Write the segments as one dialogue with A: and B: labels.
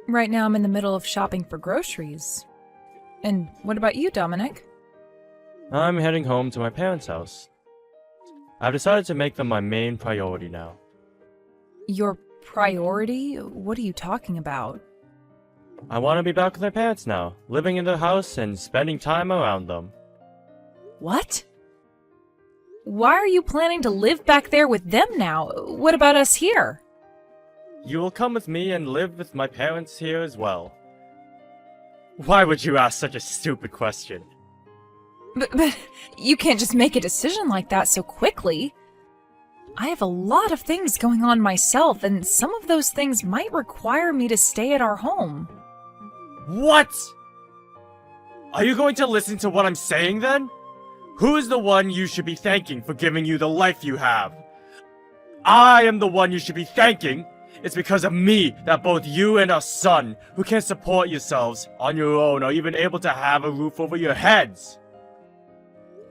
A: Right now I'm in the middle of shopping for groceries. And what about you, Dominic?
B: I'm heading home to my parents' house. I've decided to make them my main priority now.
A: Your priority? What are you talking about?
B: I want to be back with my parents now, living in their house and spending time around them.
A: What? Why are you planning to live back there with them now? What about us here?
B: You will come with me and live with my parents here as well. Why would you ask such a stupid question?
A: But you can't just make a decision like that so quickly. I have a lot of things going on myself, and some of those things might require me to stay at our home.
B: What? Are you going to listen to what I'm saying then? Who is the one you should be thanking for giving you the life you have? I am the one you should be thanking. It's because of me that both you and our son, who can't support yourselves on your own, are even able to have a roof over your heads.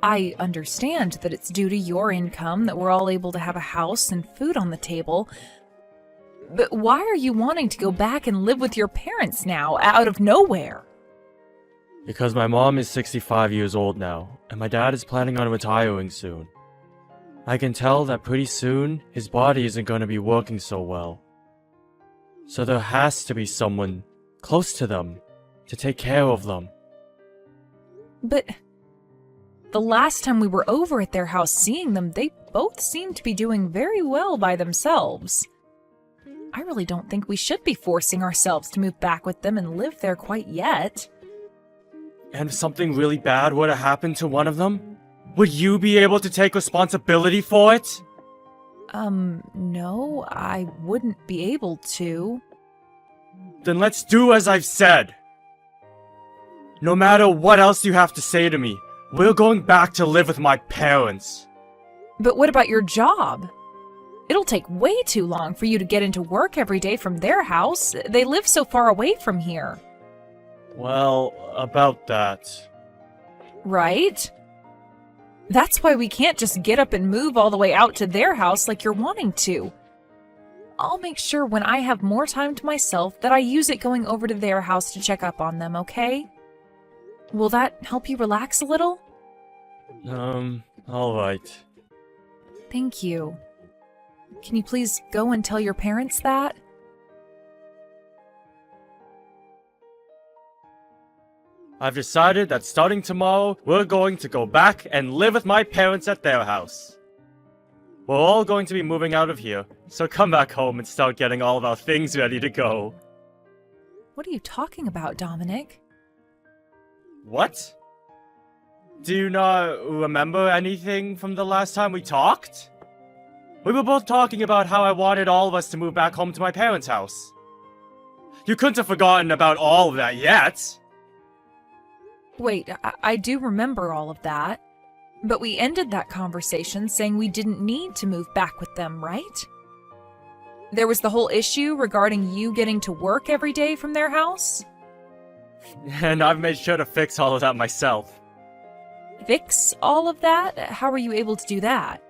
A: I understand that it's due to your income that we're all able to have a house and food on the table. But why are you wanting to go back and live with your parents now, out of nowhere?
B: Because my mom is 65 years old now, and my dad is planning on retiring soon. I can tell that pretty soon, his body isn't going to be working so well. So there has to be someone close to them to take care of them.
A: But the last time we were over at their house seeing them, they both seemed to be doing very well by themselves. I really don't think we should be forcing ourselves to move back with them and live there quite yet.
B: And if something really bad were to happen to one of them, would you be able to take responsibility for it?
A: No, I wouldn't be able to.
B: Then let's do as I've said. No matter what else you have to say to me, we're going back to live with my parents.
A: But what about your job? It'll take way too long for you to get into work every day from their house. They live so far away from here.
B: Well, about that.
A: Right? That's why we can't just get up and move all the way out to their house like you're wanting to. I'll make sure when I have more time to myself that I use it going over to their house to check up on them, okay? Will that help you relax a little?
B: Alright.
A: Thank you. Can you please go and tell your parents that?
B: I've decided that starting tomorrow, we're going to go back and live with my parents at their house. We're all going to be moving out of here, so come back home and start getting all of our things ready to go.
A: What are you talking about, Dominic?
B: What? Do you not remember anything from the last time we talked? We were both talking about how I wanted all of us to move back home to my parents' house. You couldn't have forgotten about all of that yet.
A: Wait, I do remember all of that. But we ended that conversation saying we didn't need to move back with them, right? There was the whole issue regarding you getting to work every day from their house?
B: And I've made sure to fix all of that myself.
A: Fix all of that? How were you able to do that?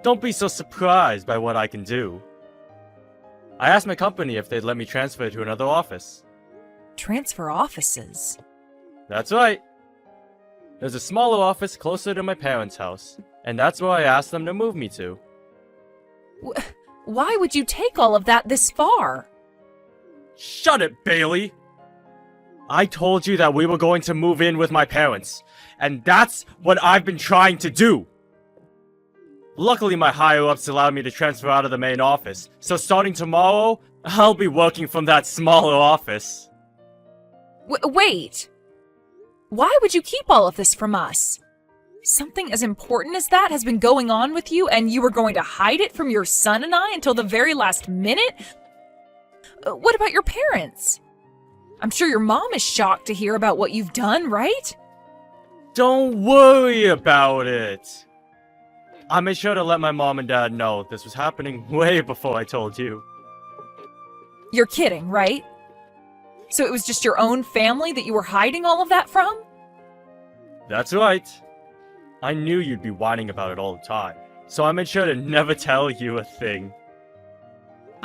B: Don't be so surprised by what I can do. I asked my company if they'd let me transfer to another office.
A: Transfer offices?
B: That's right. There's a smaller office closer to my parents' house, and that's where I asked them to move me to.
A: Why would you take all of that this far?
B: Shut it, Bailey! I told you that we were going to move in with my parents, and that's what I've been trying to do! Luckily, my higher-ups allowed me to transfer out of the main office, so starting tomorrow, I'll be working from that smaller office.
A: Wait! Why would you keep all of this from us? Something as important as that has been going on with you, and you were going to hide it from your son and I until the very last minute? What about your parents? I'm sure your mom is shocked to hear about what you've done, right?
B: Don't worry about it! I made sure to let my mom and dad know this was happening way before I told you.
A: You're kidding, right? So it was just your own family that you were hiding all of that from?
B: That's right. I knew you'd be whining about it all the time, so I made sure to never tell you a thing.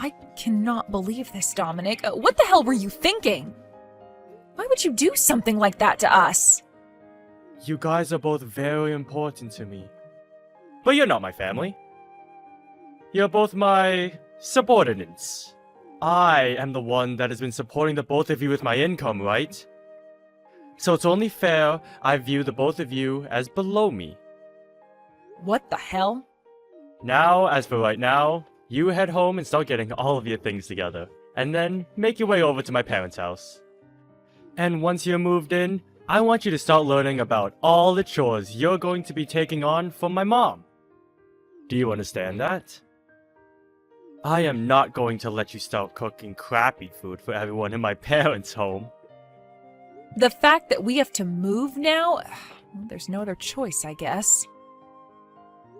A: I cannot believe this, Dominic. What the hell were you thinking? Why would you do something like that to us?
B: You guys are both very important to me. But you're not my family. You're both my subordinates. I am the one that has been supporting the both of you with my income, right? So it's only fair I view the both of you as below me.
A: What the hell?
B: Now, as for right now, you head home and start getting all of your things together, and then make your way over to my parents' house. And once you're moved in, I want you to start learning about all the chores you're going to be taking on from my mom. Do you understand that? I am not going to let you start cooking crappy food for everyone in my parents' home.
A: The fact that we have to move now? Well, there's no other choice, I guess.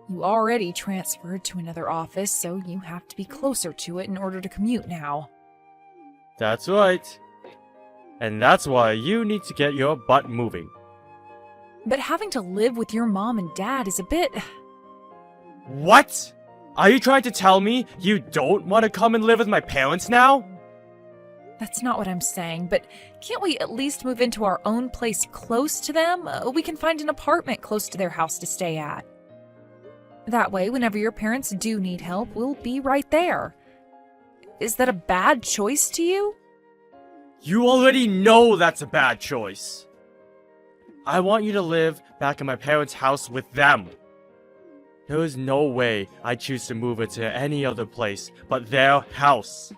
A: You already transferred to another office, so you have to be closer to it in order to commute now.
B: That's right. And that's why you need to get your butt moving.
A: But having to live with your mom and dad is a bit...
B: What? Are you trying to tell me you don't want to come and live with my parents now?
A: That's not what I'm saying, but can't we at least move into our own place close to them? We can find an apartment close to their house to stay at. That way, whenever your parents do need help, we'll be right there. Is that a bad choice to you?
B: You already know that's a bad choice. I want you to live back in my parents' house with them. There is no way I choose to move her to any other place but their house.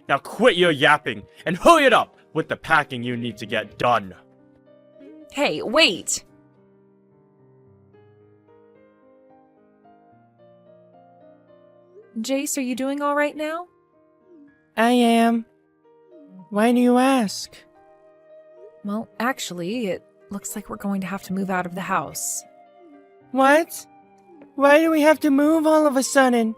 B: Now quit your yapping and hurry it up with the packing you need to get done.
A: Hey, wait! Jace, are you doing all right now?
C: I am. Why do you ask?
A: Well, actually, it looks like we're going to have to move out of the house.
C: What? Why do we have to move all of a sudden?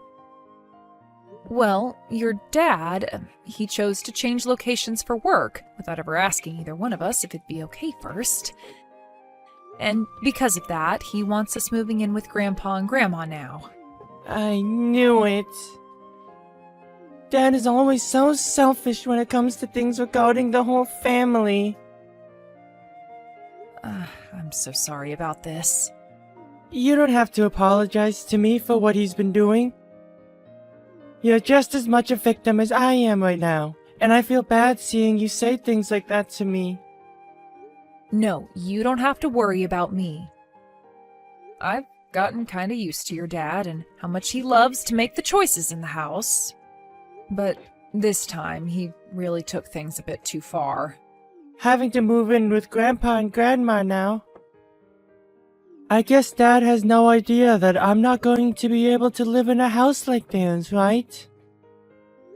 A: Well, your dad, he chose to change locations for work without ever asking either one of us if it'd be okay first. And because of that, he wants us moving in with Grandpa and Grandma now.
C: I knew it. Dad is always so selfish when it comes to things regarding the whole family.
A: I'm so sorry about this.
C: You don't have to apologize to me for what he's been doing. You're just as much a victim as I am right now, and I feel bad seeing you say things like that to me.
A: No, you don't have to worry about me. I've gotten kinda used to your dad and how much he loves to make the choices in the house. But this time, he really took things a bit too far.
C: Having to move in with Grandpa and Grandma now. I guess Dad has no idea that I'm not going to be able to live in a house like theirs, right?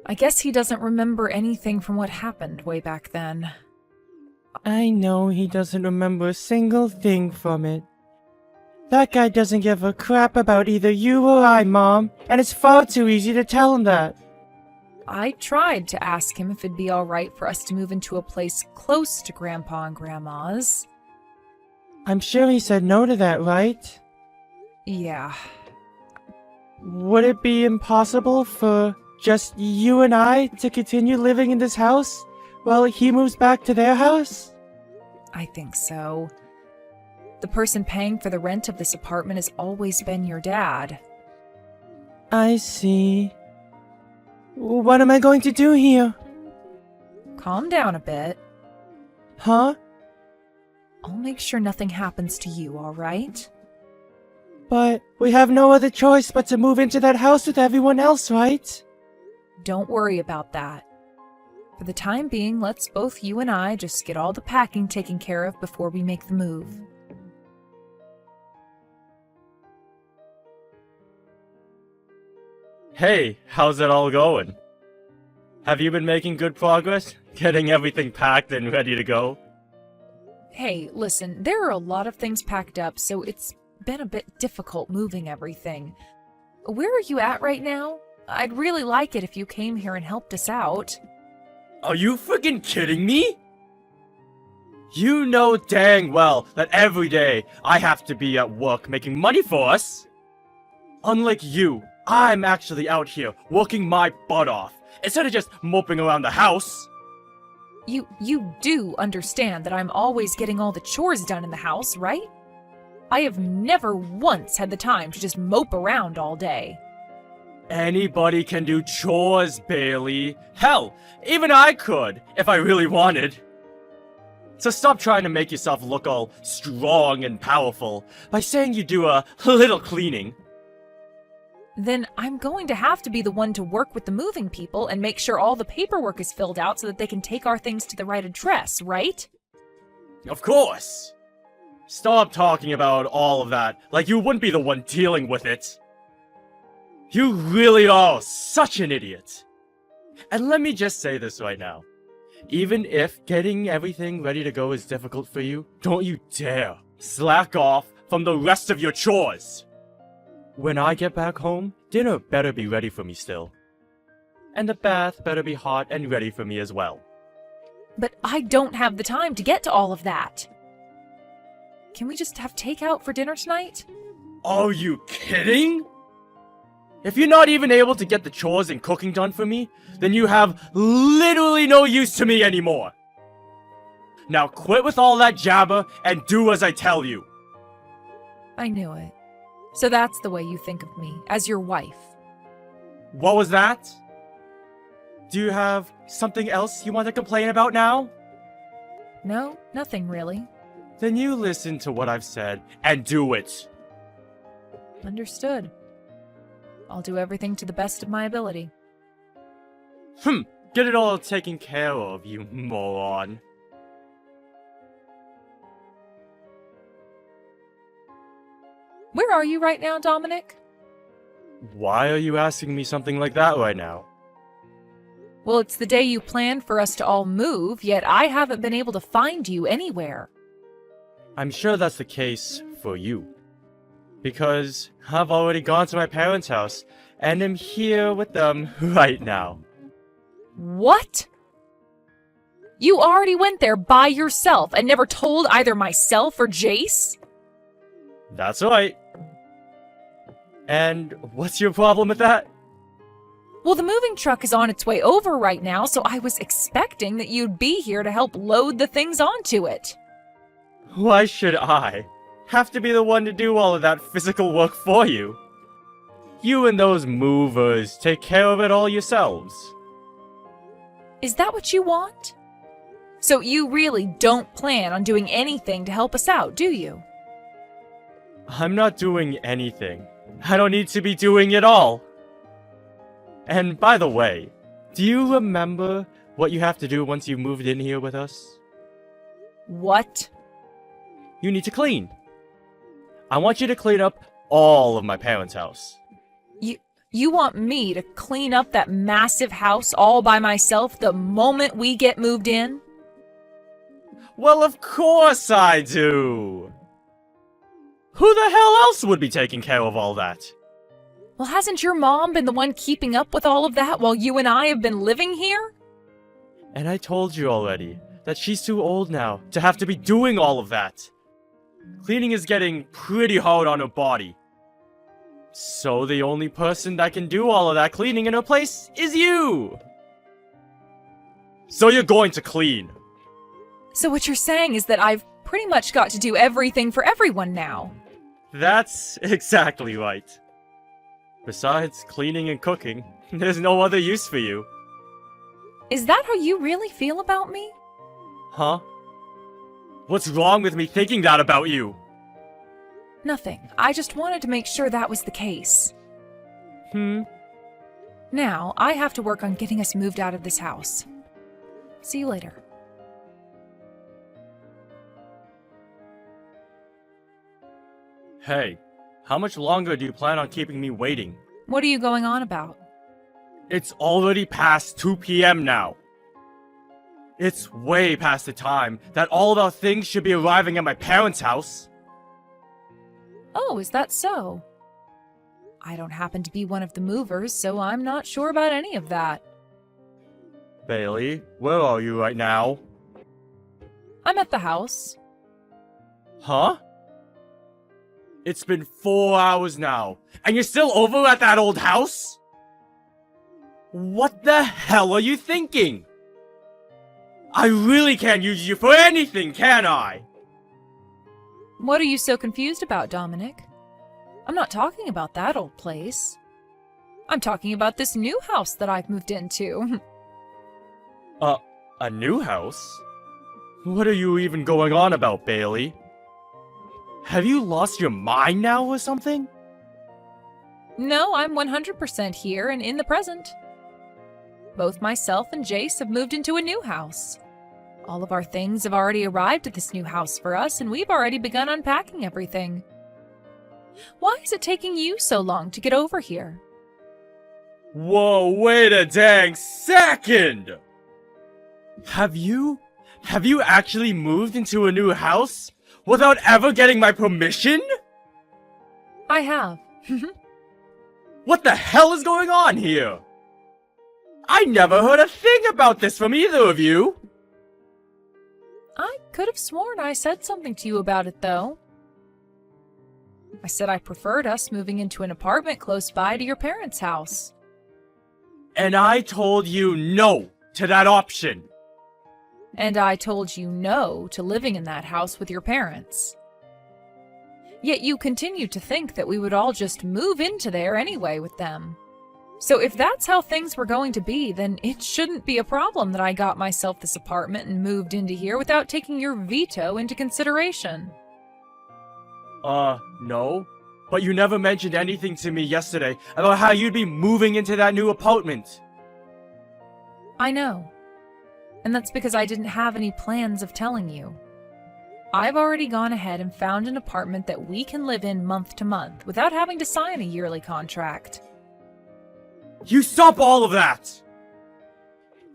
A: I guess he doesn't remember anything from what happened way back then.
C: I know he doesn't remember a single thing from it. That guy doesn't give a crap about either you or I, Mom, and it's far too easy to tell him that.
A: I tried to ask him if it'd be alright for us to move into a place close to Grandpa and Grandma's.
C: I'm sure he said no to that, right?
A: Yeah.
C: Would it be impossible for just you and I to continue living in this house while he moves back to their house?
A: I think so. The person paying for the rent of this apartment has always been your dad.
C: I see. What am I going to do here?
A: Calm down a bit.
C: Huh?
A: I'll make sure nothing happens to you, alright?
C: But we have no other choice but to move into that house with everyone else, right?
A: Don't worry about that. For the time being, let's both you and I just get all the packing taken care of before we make the move.
B: Hey, how's it all going? Have you been making good progress? Getting everything packed and ready to go?
A: Hey, listen, there are a lot of things packed up, so it's been a bit difficult moving everything. Where are you at right now? I'd really like it if you came here and helped us out.
B: Are you freaking kidding me? You know dang well that every day I have to be at work making money for us. Unlike you, I'm actually out here working my butt off, instead of just moping around the house.
A: You do understand that I'm always getting all the chores done in the house, right? I have never once had the time to just mope around all day.
B: Anybody can do chores, Bailey. Hell, even I could, if I really wanted. So stop trying to make yourself look all strong and powerful by saying you do a little cleaning.
A: Then I'm going to have to be the one to work with the moving people and make sure all the paperwork is filled out so that they can take our things to the right address, right?
B: Of course. Stop talking about all of that like you wouldn't be the one dealing with it. You really are such an idiot. And let me just say this right now. Even if getting everything ready to go is difficult for you, don't you dare slack off from the rest of your chores. When I get back home, dinner better be ready for me still. And the bath better be hot and ready for me as well.
A: But I don't have the time to get to all of that. Can we just have takeout for dinner tonight?
B: Are you kidding? If you're not even able to get the chores and cooking done for me, then you have literally no use to me anymore. Now quit with all that jabber and do as I tell you.
A: I knew it. So that's the way you think of me, as your wife.
B: What was that? Do you have something else you want to complain about now?
A: No, nothing really.
B: Then you listen to what I've said and do it.
A: Understood. I'll do everything to the best of my ability.
B: Get it all taken care of, you moron.
A: Where are you right now, Dominic?
B: Why are you asking me something like that right now?
A: Well, it's the day you planned for us to all move, yet I haven't been able to find you anywhere.
B: I'm sure that's the case for you. Because I've already gone to my parents' house, and am here with them right now.
A: What? You already went there by yourself and never told either myself or Jace?
B: That's right. And what's your problem with that?
A: Well, the moving truck is on its way over right now, so I was expecting that you'd be here to help load the things onto it.
B: Why should I have to be the one to do all of that physical work for you? You and those movers take care of it all yourselves.
A: Is that what you want? So you really don't plan on doing anything to help us out, do you?
B: I'm not doing anything. I don't need to be doing it all. And by the way, do you remember what you have to do once you've moved in here with us?
A: What?
B: You need to clean. I want you to clean up all of my parents' house.
A: You want me to clean up that massive house all by myself the moment we get moved in?
B: Well, of course I do! Who the hell else would be taking care of all that?
A: Well, hasn't your mom been the one keeping up with all of that while you and I have been living here?
B: And I told you already that she's too old now to have to be doing all of that. Cleaning is getting pretty hard on her body. So the only person that can do all of that cleaning in her place is you! So you're going to clean.
A: So what you're saying is that I've pretty much got to do everything for everyone now.
B: That's exactly right. Besides cleaning and cooking, there's no other use for you.
A: Is that how you really feel about me?
B: Huh? What's wrong with me thinking that about you?
A: Nothing. I just wanted to make sure that was the case. Now, I have to work on getting us moved out of this house. See you later.
B: Hey, how much longer do you plan on keeping me waiting?
A: What are you going on about?
B: It's already past 2 p.m. now. It's way past the time that all of our things should be arriving at my parents' house.
A: Oh, is that so? I don't happen to be one of the movers, so I'm not sure about any of that.
B: Bailey, where are you right now?
A: I'm at the house.
B: Huh? It's been 4 hours now, and you're still over at that old house? What the hell are you thinking? I really can't use you for anything, can I?
A: What are you so confused about, Dominic? I'm not talking about that old place. I'm talking about this new house that I've moved into.
B: A new house? What are you even going on about, Bailey? Have you lost your mind now or something?
A: No, I'm 100% here and in the present. Both myself and Jace have moved into a new house. All of our things have already arrived at this new house for us, and we've already begun unpacking everything. Why is it taking you so long to get over here?
B: Whoa, wait a dang second! Have you actually moved into a new house without ever getting my permission?
A: I have.
B: What the hell is going on here? I never heard a thing about this from either of you!
A: I could have sworn I said something to you about it, though. I said I preferred us moving into an apartment close by to your parents' house.
B: And I told you no to that option.
A: And I told you no to living in that house with your parents. Yet you continued to think that we would all just move into there anyway with them. So if that's how things were going to be, then it shouldn't be a problem that I got myself this apartment and moved into here without taking your veto into consideration.
B: No. But you never mentioned anything to me yesterday about how you'd be moving into that new apartment.
A: I know. And that's because I didn't have any plans of telling you. I've already gone ahead and found an apartment that we can live in month to month without having to sign a yearly contract.
B: You stop all of that!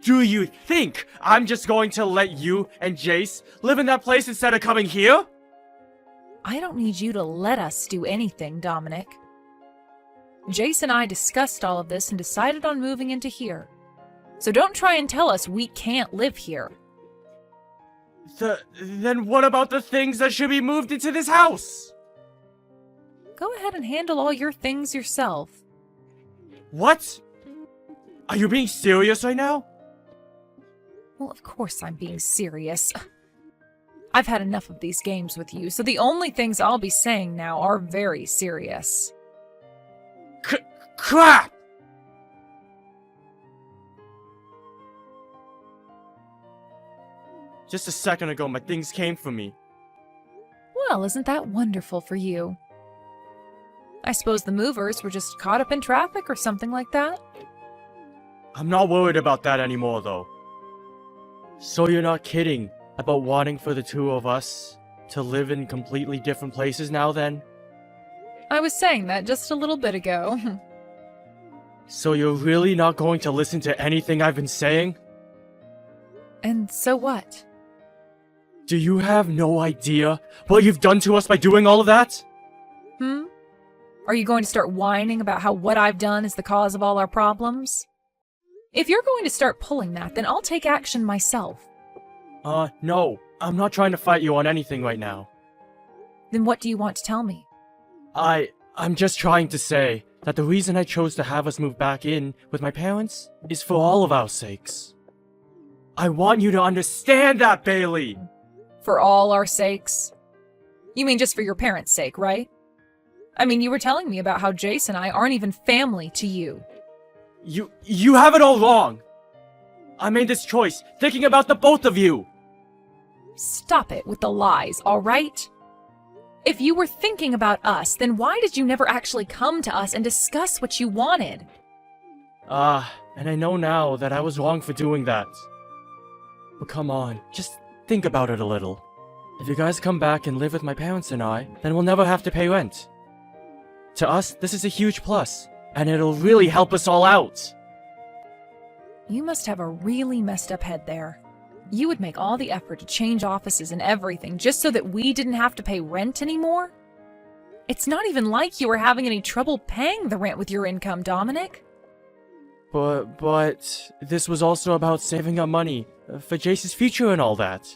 B: Do you think I'm just going to let you and Jace live in that place instead of coming here?
A: I don't need you to let us do anything, Dominic. Jace and I discussed all of this and decided on moving into here. So don't try and tell us we can't live here.
B: Then what about the things that should be moved into this house?
A: Go ahead and handle all your things yourself.
B: What? Are you being serious right now?
A: Well, of course I'm being serious. I've had enough of these games with you, so the only things I'll be saying now are very serious.
B: Crap! Just a second ago, my things came for me.
A: Well, isn't that wonderful for you? I suppose the movers were just caught up in traffic or something like that?
B: I'm not worried about that anymore, though. So you're not kidding about wanting for the two of us to live in completely different places now, then?
A: I was saying that just a little bit ago.
B: So you're really not going to listen to anything I've been saying?
A: And so what?
B: Do you have no idea what you've done to us by doing all of that?
A: Are you going to start whining about how what I've done is the cause of all our problems? If you're going to start pulling that, then I'll take action myself.
B: No. I'm not trying to fight you on anything right now.
A: Then what do you want to tell me?
B: I'm just trying to say that the reason I chose to have us move back in with my parents is for all of our sakes. I want you to understand that, Bailey!
A: For all our sakes? You mean just for your parents' sake, right? I mean, you were telling me about how Jace and I aren't even family to you.
B: You have it all wrong! I made this choice thinking about the both of you!
A: Stop it with the lies, alright? If you were thinking about us, then why did you never actually come to us and discuss what you wanted?
B: And I know now that I was wrong for doing that. But come on, just think about it a little. If you guys come back and live with my parents and I, then we'll never have to pay rent. To us, this is a huge plus, and it'll really help us all out.
A: You must have a really messed up head there. You would make all the effort to change offices and everything just so that we didn't have to pay rent anymore? It's not even like you were having any trouble paying the rent with your income, Dominic.
B: But this was also about saving up money for Jace's future and all that.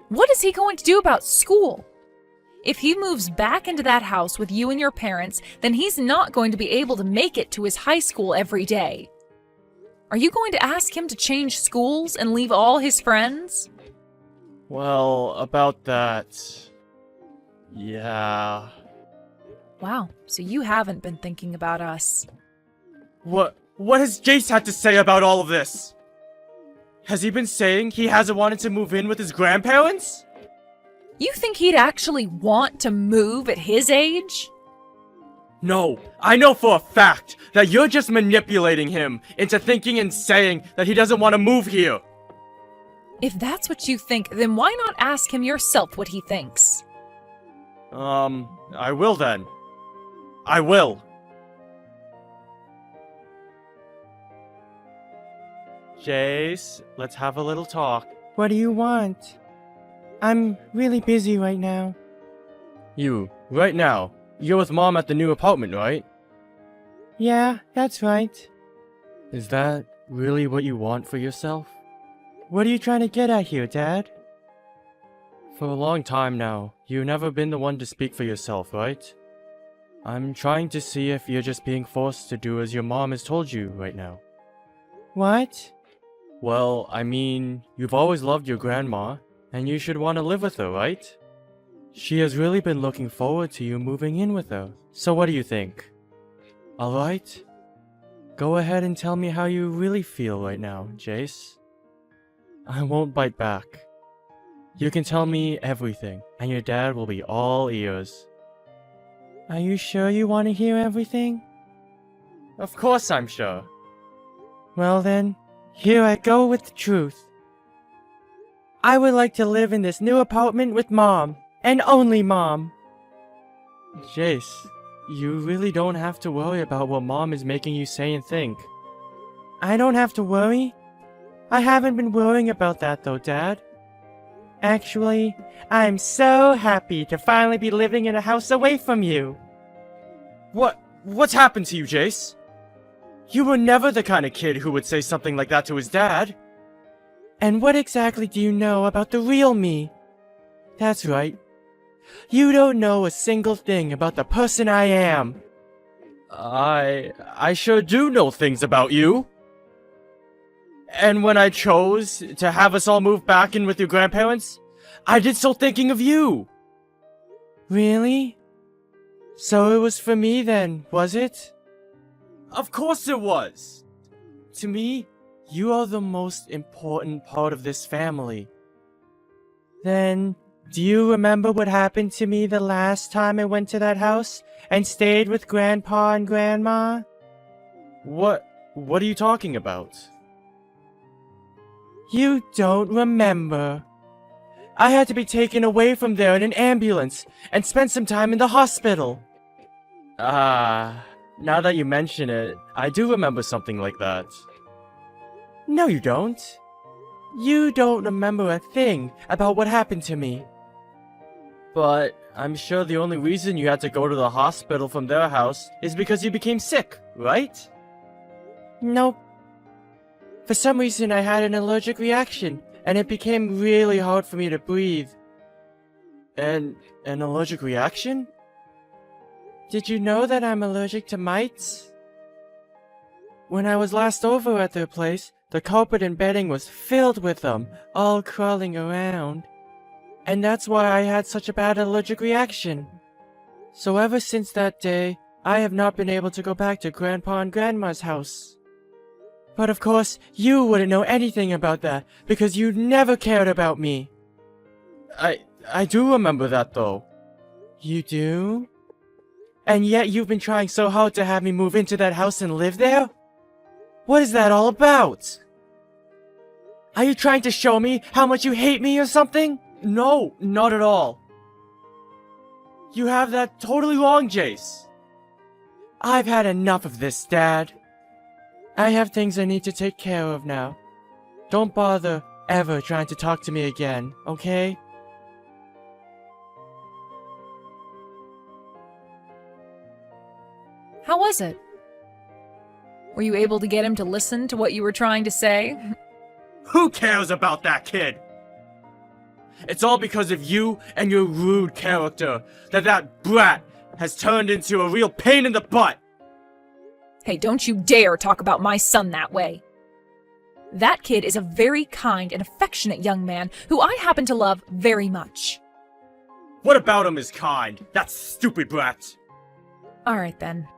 A: What is he going to do about school? If he moves back into that house with you and your parents, then he's not going to be able to make it to his high school every day. Are you going to ask him to change schools and leave all his friends?
B: Well, about that... Yeah...
A: Wow, so you haven't been thinking about us.
B: What has Jace had to say about all of this? Has he been saying he hasn't wanted to move in with his grandparents?
A: You think he'd actually want to move at his age?
B: No, I know for a fact that you're just manipulating him into thinking and saying that he doesn't want to move here.
A: If that's what you think, then why not ask him yourself what he thinks?
B: I will then. I will. Jace, let's have a little talk.
C: What do you want? I'm really busy right now.
B: You, right now, you're with Mom at the new apartment, right?
C: Yeah, that's right.
B: Is that really what you want for yourself?
C: What are you trying to get at here, Dad?
B: For a long time now, you've never been the one to speak for yourself, right? I'm trying to see if you're just being forced to do as your mom has told you right now.
C: What?
B: Well, I mean, you've always loved your grandma, and you should want to live with her, right? She has really been looking forward to you moving in with her. So what do you think? Alright? Go ahead and tell me how you really feel right now, Jace. I won't bite back. You can tell me everything, and your dad will be all ears.
C: Are you sure you want to hear everything?
B: Of course I'm sure.
C: Well then, here I go with the truth. I would like to live in this new apartment with Mom, and only Mom.
B: Jace, you really don't have to worry about what Mom is making you say and think.
C: I don't have to worry. I haven't been worrying about that though, Dad. Actually, I'm so happy to finally be living in a house away from you.
B: What's happened to you, Jace? You were never the kind of kid who would say something like that to his dad.
C: And what exactly do you know about the real me? That's right. You don't know a single thing about the person I am.
B: I sure do know things about you. And when I chose to have us all move back in with your grandparents, I did so thinking of you.
C: Really? So it was for me then, was it?
B: Of course it was. To me, you are the most important part of this family.
C: Then, do you remember what happened to me the last time I went to that house and stayed with Grandpa and Grandma?
B: What are you talking about?
C: You don't remember. I had to be taken away from there in an ambulance and spent some time in the hospital.
B: Now that you mention it, I do remember something like that.
C: No, you don't. You don't remember a thing about what happened to me.
B: But I'm sure the only reason you had to go to the hospital from their house is because you became sick, right?
C: Nope. For some reason I had an allergic reaction, and it became really hard for me to breathe.
B: An allergic reaction?
C: Did you know that I'm allergic to mites? When I was last over at their place, the carpet and bedding was filled with them, all crawling around. And that's why I had such a bad allergic reaction. So ever since that day, I have not been able to go back to Grandpa and Grandma's house. But of course, you wouldn't know anything about that, because you never cared about me.
B: I do remember that though.
C: You do? And yet you've been trying so hard to have me move into that house and live there? What is that all about? Are you trying to show me how much you hate me or something?
B: No, not at all. You have that totally wrong, Jace.
C: I've had enough of this, Dad. I have things I need to take care of now. Don't bother ever trying to talk to me again, okay?
A: How was it? Were you able to get him to listen to what you were trying to say?
B: Who cares about that kid? It's all because of you and your rude character that brat has turned into a real pain in the butt.
A: Hey, don't you dare talk about my son that way. That kid is a very kind and affectionate young man who I happen to love very much.
B: What about him is kind? That stupid brat.
A: All right, then.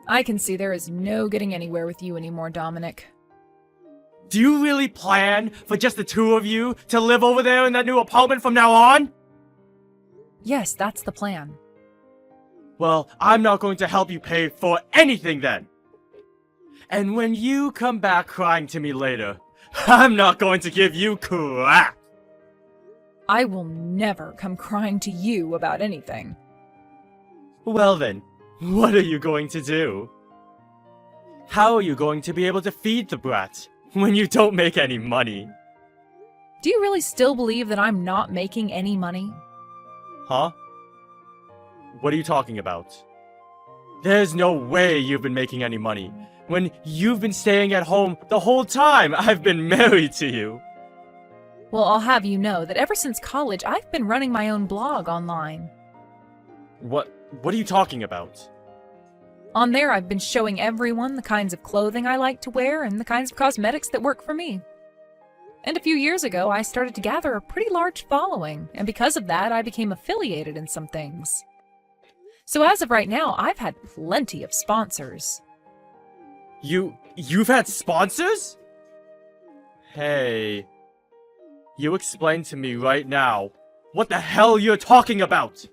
A: I can see there is no getting anywhere with you anymore, Dominic.
B: Do you really plan for just the two of you to live over there in that new apartment from now on?
A: Yes, that's the plan.
B: Well, I'm not going to help you pay for anything then. And when you come back crying to me later, I'm not going to give you crap.
A: I will never come crying to you about anything.
B: Well then, what are you going to do? How are you going to be able to feed the brat when you don't make any money?
A: Do you really still believe that I'm not making any money?
B: Huh? What are you talking about? There's no way you've been making any money when you've been staying at home the whole time I've been married to you.
A: Well, I'll have you know that ever since college, I've been running my own blog online.
B: What are you talking about?
A: On there, I've been showing everyone the kinds of clothing I like to wear and the kinds of cosmetics that work for me. And a few years ago, I started to gather a pretty large following, and because of that, I became affiliated in some things. So as of right now, I've had plenty of sponsors.
B: You've had sponsors? Hey, you explain to me right now what the hell you're talking about.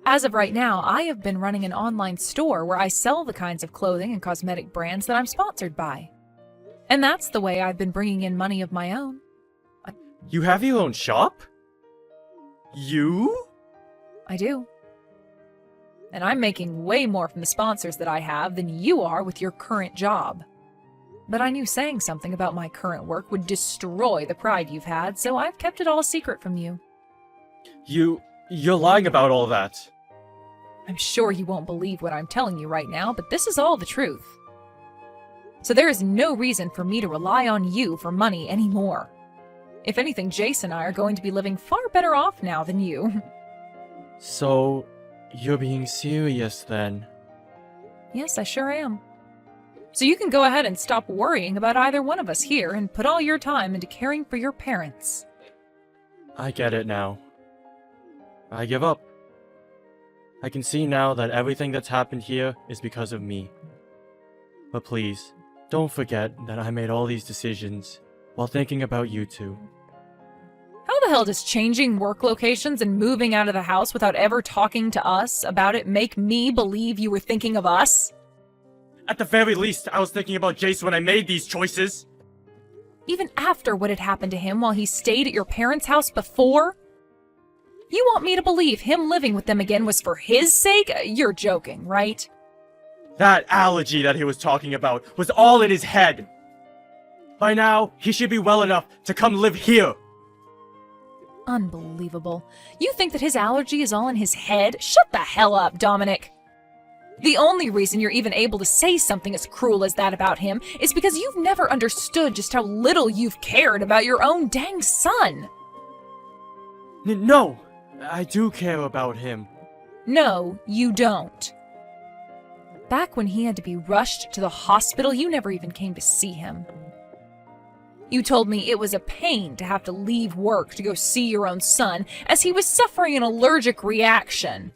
A: As of right now, I have been running an online store where I sell the kinds of clothing and cosmetic brands that I'm sponsored by. And that's the way I've been bringing in money of my own.
B: You have your own shop? You?
A: I do. And I'm making way more from the sponsors that I have than you are with your current job. But I knew saying something about my current work would destroy the pride you've had, so I've kept it all secret from you.
B: You're lying about all that.
A: I'm sure you won't believe what I'm telling you right now, but this is all the truth. So there is no reason for me to rely on you for money anymore. If anything, Jace and I are going to be living far better off now than you.
C: So, you're being serious then?
A: Yes, I sure am. So you can go ahead and stop worrying about either one of us here and put all your time into caring for your parents.
C: I get it now. I give up. I can see now that everything that's happened here is because of me. But please, don't forget that I made all these decisions while thinking about you two.
A: How the hell does changing work locations and moving out of the house without ever talking to us about it make me believe you were thinking of us?
B: At the very least, I was thinking about Jace when I made these choices.
A: Even after what had happened to him while he stayed at your parents' house before? You want me to believe him living with them again was for his sake? You're joking, right?
B: That allergy that he was talking about was all in his head. By now, he should be well enough to come live here.
A: Unbelievable. You think that his allergy is all in his head? Shut the hell up, Dominic. The only reason you're even able to say something as cruel as that about him is because you've never understood just how little you've cared about your own dang son.
B: No, I do care about him.
A: No, you don't. Back when he had to be rushed to the hospital, you never even came to see him. You told me it was a pain to have to leave work to go see your own son, as he was suffering an allergic reaction.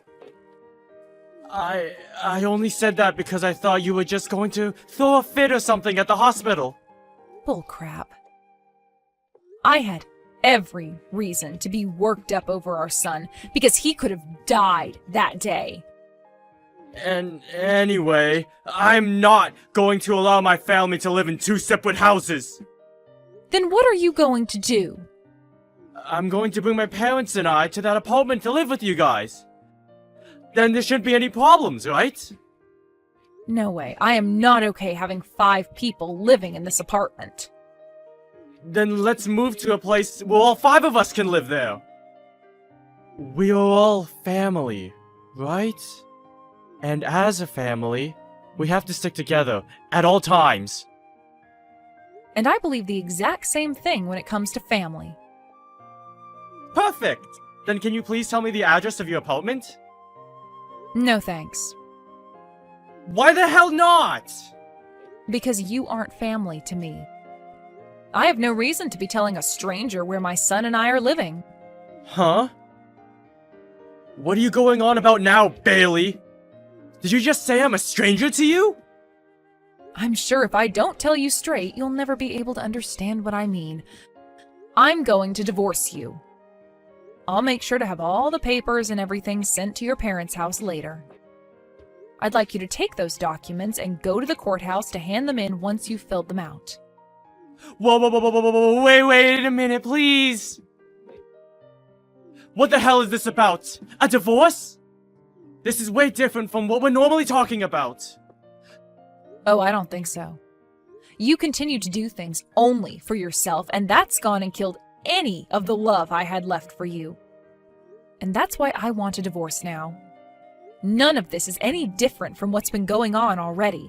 B: I only said that because I thought you were just going to throw a fit or something at the hospital.
A: Bullcrap. I had every reason to be worked up over our son, because he could have died that day.
B: And anyway, I'm not going to allow my family to live in two separate houses.
A: Then what are you going to do?
B: I'm going to bring my parents and I to that apartment to live with you guys. Then there shouldn't be any problems, right?
A: No way. I am not okay having 5 people living in this apartment.
B: Then let's move to a place where all 5 of us can live there.
C: We are all family, right? And as a family, we have to stick together
B: At all times.
A: And I believe the exact same thing when it comes to family.
B: Perfect! Then can you please tell me the address of your apartment?
A: No thanks.
B: Why the hell not?
A: Because you aren't family to me. I have no reason to be telling a stranger where my son and I are living.
B: Huh? What are you going on about now, Bailey? Did you just say I'm a stranger to you?
A: I'm sure if I don't tell you straight, you'll never be able to understand what I mean. I'm going to divorce you. I'll make sure to have all the papers and everything sent to your parents' house later. I'd like you to take those documents and go to the courthouse to hand them in once you've filled them out.
B: Whoa, wait a minute, please! What the hell is this about? A divorce? This is way different from what we're normally talking about.
A: Oh, I don't think so. You continue to do things only for yourself, and that's gone and killed any of the love I had left for you. And that's why I want a divorce now. None of this is any different from what's been going on already.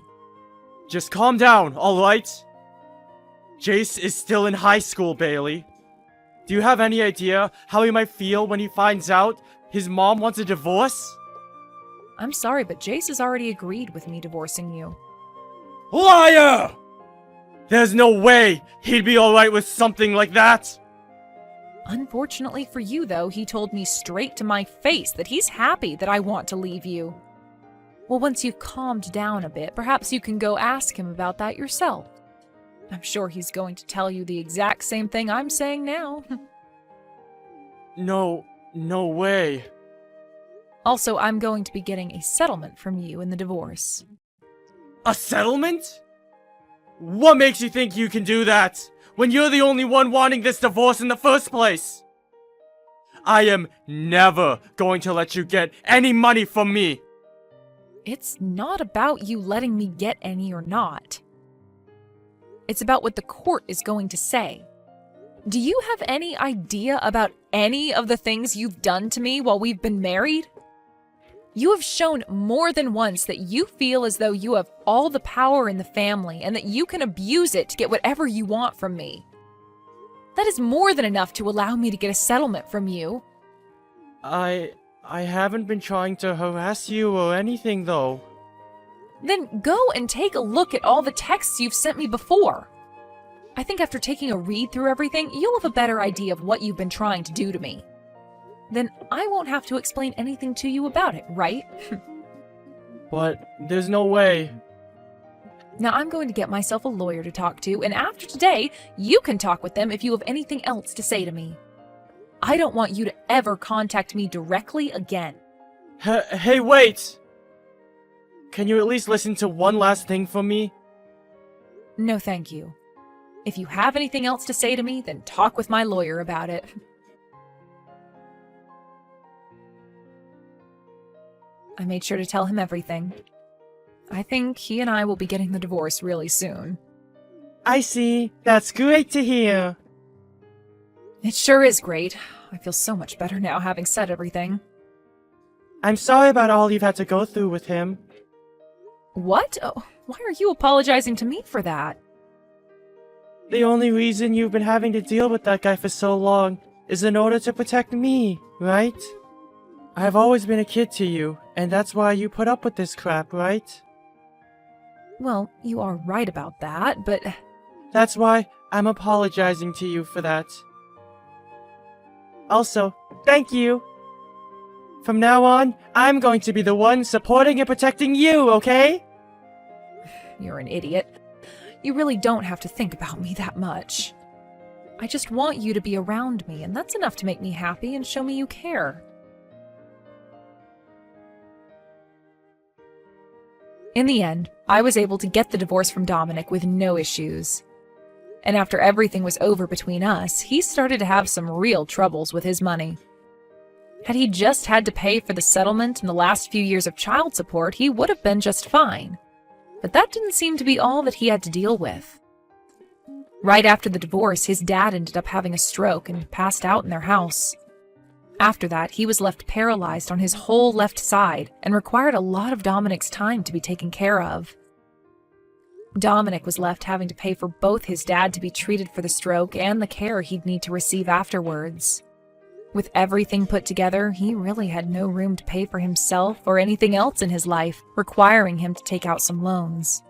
B: Just calm down, alright? Jace is still in high school, Bailey. Do you have any idea how he might feel when he finds out his mom wants a divorce?
A: I'm sorry, but Jace has already agreed with me divorcing you.
B: Liar! There's no way he'd be alright with something like that!
A: Unfortunately for you, though, he told me straight to my face that he's happy that I want to leave you. Well, once you've calmed down a bit, perhaps you can go ask him about that yourself. I'm sure he's going to tell you the exact same thing I'm saying now.
B: No way.
A: Also, I'm going to be getting a settlement from you in the divorce.
B: A settlement? What makes you think you can do that, when you're the only one wanting this divorce in the first place? I am never going to let you get any money from me.
A: It's not about you letting me get any or not. It's about what the court is going to say. Do you have any idea about any of the things you've done to me while we've been married? You have shown more than once that you feel as though you have all the power in the family and that you can abuse it to get whatever you want from me. That is more than enough to allow me to get a settlement from you.
C: I haven't been trying to harass you or anything, though.
A: Then go and take a look at all the texts you've sent me before. I think after taking a read through everything, you'll have a better idea of what you've been trying to do to me. Then I won't have to explain anything to you about it, right?
C: But there's no way.
A: Now I'm going to get myself a lawyer to talk to, and after today, you can talk with them if you have anything else to say to me. I don't want you to ever contact me directly again.
C: Hey, wait! Can you at least listen to one last thing from me?
A: No, thank you. If you have anything else to say to me, then talk with my lawyer about it. I made sure to tell him everything. I think he and I will be getting the divorce really soon.
C: I see. That's great to hear.
A: It sure is great. I feel so much better now having said everything.
C: I'm sorry about all you've had to go through with him.
A: What? Oh, why are you apologizing to me for that?
C: The only reason you've been having to deal with that guy for so long is in order to protect me, right? I've always been a kid to you, and that's why you put up with this crap, right?
A: Well, you are right about that, but...
C: That's why I'm apologizing to you for that. Also, thank you. From now on, I'm going to be the one supporting and protecting you, okay?
A: You're an idiot. You really don't have to think about me that much. I just want you to be around me, and that's enough to make me happy and show me you care. In the end, I was able to get the divorce from Dominic with no issues. And after everything was over between us, he started to have some real troubles with his money. Had he just had to pay for the settlement and the last few years of child support, he would have been just fine. But that didn't seem to be all that he had to deal with. Right after the divorce, his dad ended up having a stroke and passed out in their house. After that, he was left paralyzed on his whole left side and required a lot of Dominic's time to be taken care of. Dominic was left having to pay for both his dad to be treated for the stroke and the care he'd need to receive afterwards. With everything put together, he really had no room to pay for himself or anything else in his life, requiring him to take out some loans.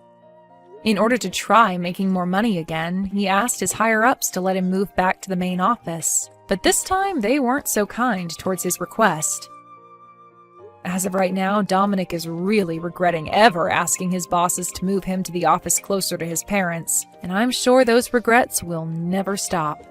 A: In order to try making more money again, he asked his higher-ups to let him move back to the main office, but this time they weren't so kind towards his request. As of right now, Dominic is really regretting ever asking his bosses to move him to the office closer to his parents, and I'm sure those regrets will never stop.